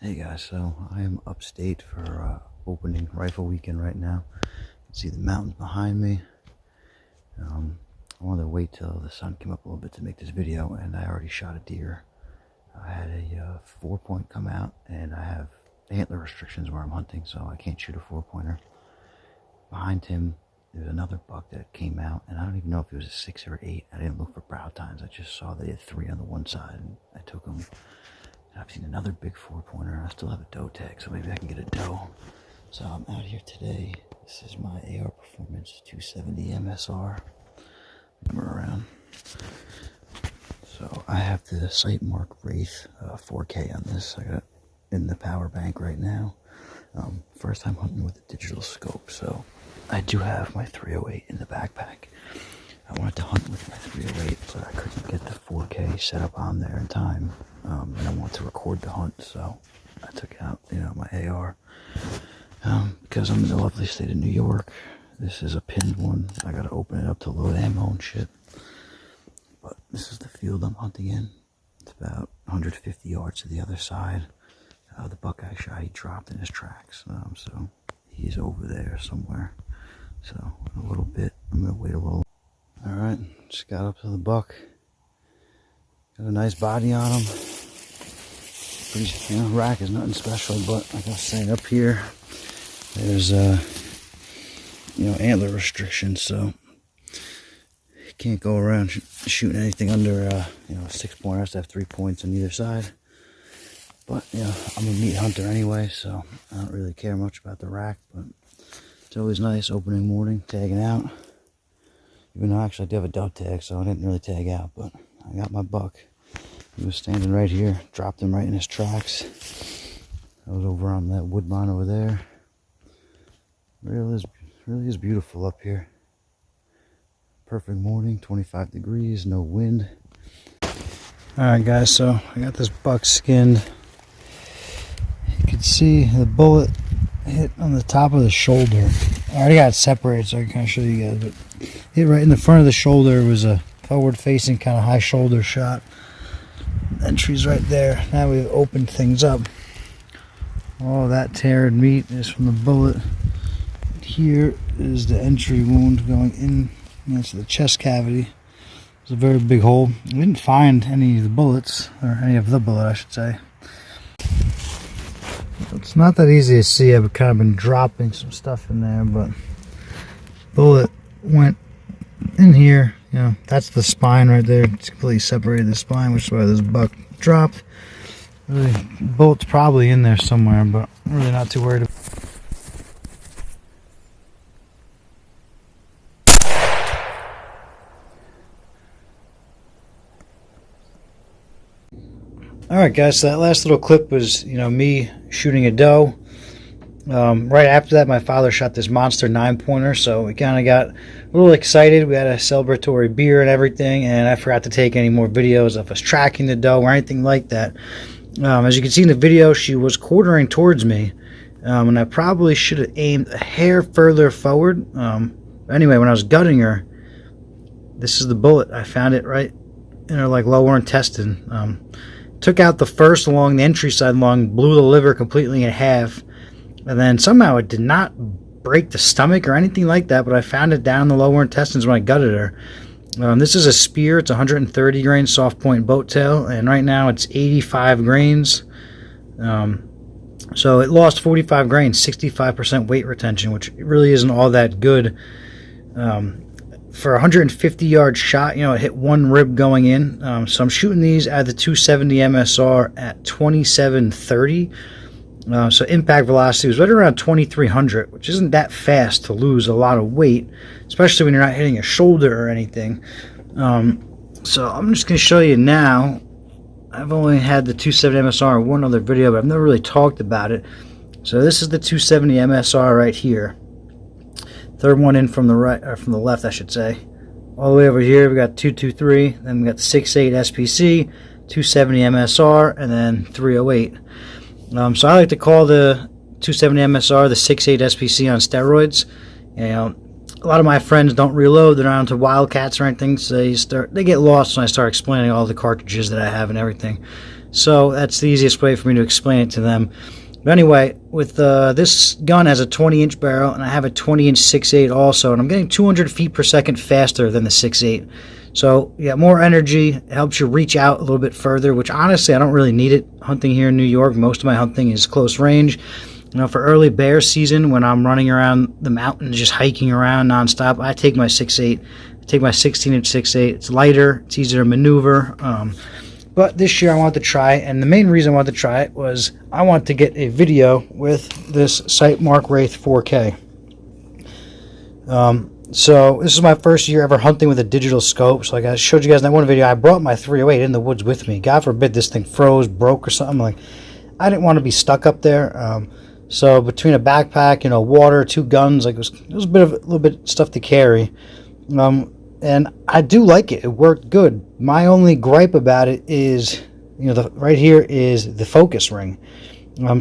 Hey guys, so I am upstate for opening rifle weekend right now. You can see the mountains behind me. I wanted to wait till the sun came up a little bit to make this video, and I already shot a deer. I had a 4-point come out, and I have antler restrictions where I'm hunting, so I can't shoot a 4-pointer. Behind him, there's another buck that came out, and I don't even know if it was a 6 or 8. I didn't look for brow tines. I just saw that he had 3 on the one side, and I took him. I've seen another big 4-pointer. I still have a doe tag, so maybe I can get a doe. So I'm out here today. This is my AR Performance 270 MSR. Number around. So I have the sightmark wraith 4K on this. I got it in the power bank right now. First time hunting with a digital scope, so I do have my 308 in the backpack. I wanted to hunt with my 308, but I couldn't get the 4K set up on there in time. And I wanted to record the hunt, so I took out, my AR. Because I'm in the lovely state of New York. This is a pinned one. I gotta open it up to load ammo and shit. But this is the field I'm hunting in. It's about 150 yards to the other side. The buck I shot, he dropped in his tracks. So he's over there somewhere. So in a little bit, I'm gonna wait a little. Alright, just got up to the buck. Got a nice body on him. Pretty, rack is nothing special, but like I was saying, up here, there's antler restrictions, so you can't go around shooting anything under a 6-pointer. Has to have 3 points on either side. But I'm a meat hunter anyway, so I don't really care much about the rack. But it's always nice opening morning, tagging out. Even though actually I do have a doe tag, so I didn't really tag out, but I got my buck. He was standing right here, dropped him right in his tracks. I was over on that woodbine over there. Really is beautiful up here. Perfect morning, 25 degrees, no wind. Alright guys, so I got this buck skinned. You can see the bullet hit on the top of the shoulder. I already got it separated so I can kind of show you guys, but hit right in the front of the shoulder. It was a forward facing kind of high shoulder shot. Entry's right there. Now we've opened things up. All that teared meat is from the bullet. Here is the entry wound going in into the chest cavity. It's a very big hole. We didn't find any of the bullets, or any of the bullet I should say. It's not that easy to see. I've kind of been dropping some stuff in there, but bullet went in here. That's the spine right there. It's completely separated the spine, which is why this buck dropped. Really, bullet's probably in there somewhere, but I'm really not too worried about it. Alright guys, so that last little clip was, me shooting a doe. Right after that, my father shot this monster 9-pointer, so we kind of got a little excited. We had a celebratory beer and everything, and I forgot to take any more videos of us tracking the doe or anything like that. As you can see in the video, she was quartering towards me, and I probably should have aimed a hair further forward. Anyway, when I was gutting her, this is the bullet. I found it right in her lower intestine. Took out the first along the entry side blew the liver completely in half, and then somehow it did not break the stomach or anything like that, but I found it down the lower intestines when I gutted her. This is a spear. It's 130 grain soft point boat tail, and right now it's 85 grains. So it lost 45 grains, 65% weight retention, which really isn't all that good. For a 150 yard shot, it hit one rib going in. So I'm shooting these at the 270 MSR at 2730. So impact velocity was right around 2300, which isn't that fast to lose a lot of weight, especially when you're not hitting a shoulder or anything. So I'm just going to show you now. I've only had the 270 MSR in one other video, but I've never really talked about it. So this is the 270 MSR right here. Third one in from the right, or from the left, I should say. All the way over here, we got 223. Then we got the 6.8 SPC, 270 MSR, and then 308. So I like to call the 270 MSR the 6.8 SPC on steroids. a lot of my friends don't reload. They're not into Wildcats or anything, so they get lost when I start explaining all the cartridges that I have and everything. So that's the easiest way for me to explain it to them. But anyway, with this gun has a 20-inch barrel, and I have a 20-inch 6.8 also, and I'm getting 200 feet per second faster than the 6.8. So you got more energy. It helps you reach out a little bit further, which honestly I don't really need it hunting here in New York. Most of my hunting is close range. You know, for early bear season, when I'm running around the mountains just hiking around nonstop, I take my 6.8. I take my 16-inch 6.8. It's lighter. It's easier to maneuver. But this year I wanted to try it, and the main reason I wanted to try it was I wanted to get a video with this sightmark wraith 4K. So this is my first year ever hunting with a digital scope. So like I showed you guys in that one video, I brought my 308 in the woods with me. God forbid this thing froze, broke, or something. Like, I didn't want to be stuck up there. So between a backpack, you know, water, 2 guns, like it was a little bit stuff to carry. And I do like it. It worked good. My only gripe about it is, you know, right here is the focus ring.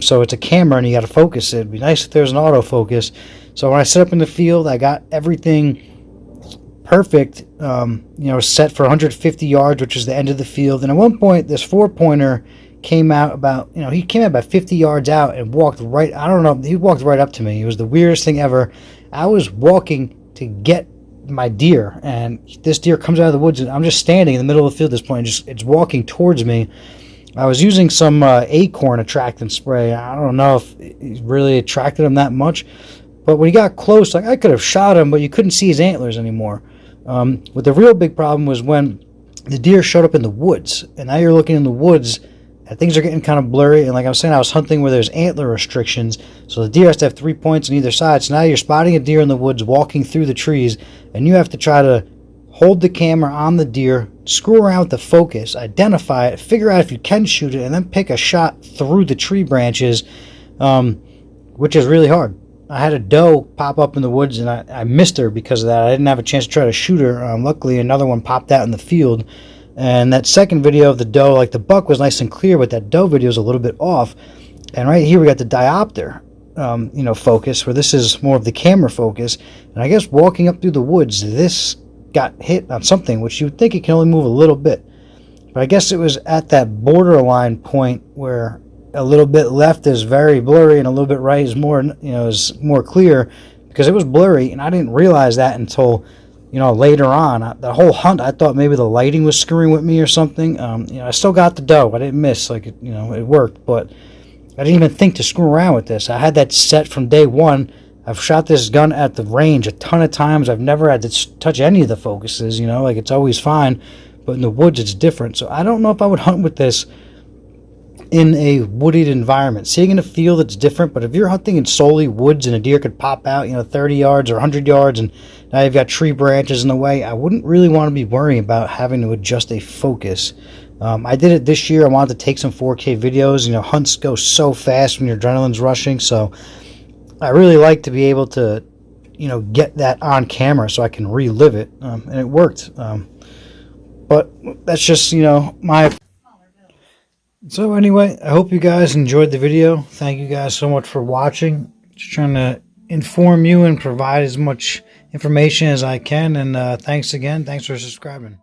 So it's a camera and you got to focus it. It'd be nice if there's an autofocus. So when I set up in the field, I got everything perfect, you know, set for 150 yards, which is the end of the field. And at one point, this 4-pointer came out about, you know, he came out about 50 yards out and walked right, I don't know, he walked right up to me. It was the weirdest thing ever. I was walking to get my deer, and this deer comes out of the woods, and I'm just standing in the middle of the field at this point, and it's walking towards me. I was using some acorn attractant spray. I don't know if it really attracted him that much, but when he got close, like, I could have shot him, but you couldn't see his antlers anymore. But the real big problem was when the deer showed up in the woods, and now you're looking in the woods, and things are getting kind of blurry. And like I was saying, I was hunting where there's antler restrictions, so the deer has to have 3 points on either side. So now you're spotting a deer in the woods walking through the trees, and you have to try to hold the camera on the deer, screw around with the focus, identify it, figure out if you can shoot it, and then pick a shot through the tree branches, which is really hard. I had a doe pop up in the woods, and I missed her because of that. I didn't have a chance to try to shoot her. Luckily, another one popped out in the field. And that second video of the doe, like, the buck was nice and clear, but that doe video is a little bit off. And right here we got the diopter, you know, focus, where this is more of the camera focus. And I guess walking up through the woods, this got hit on something, which you would think it can only move a little bit. But I guess it was at that borderline point where a little bit left is very blurry and a little bit right is more, you know, is more clear, because it was blurry, and I didn't realize that until, you know, later on. The whole hunt, I thought maybe the lighting was screwing with me or something. You know, I still got the doe. I didn't miss. Like, you know, it worked, but I didn't even think to screw around with this. I had that set from day one. I've shot this gun at the range a ton of times. I've never had to touch any of the focuses, you know, like, it's always fine. But in the woods, it's different. So I don't know if I would hunt with this in a wooded environment. Seeing in a field, it's different, but if you're hunting in solely woods and a deer could pop out, you know, 30 yards or 100 yards, and now you've got tree branches in the way, I wouldn't really want to be worrying about having to adjust a focus. I did it this year. I wanted to take some 4K videos. You know, hunts go so fast when your adrenaline's rushing, so I really like to be able to, you know, get that on camera so I can relive it, and it worked. But that's just, you know, my... So anyway, I hope you guys enjoyed the video. Thank you guys so much for watching. Just trying to inform you and provide as much information as I can. And thanks again. Thanks for subscribing.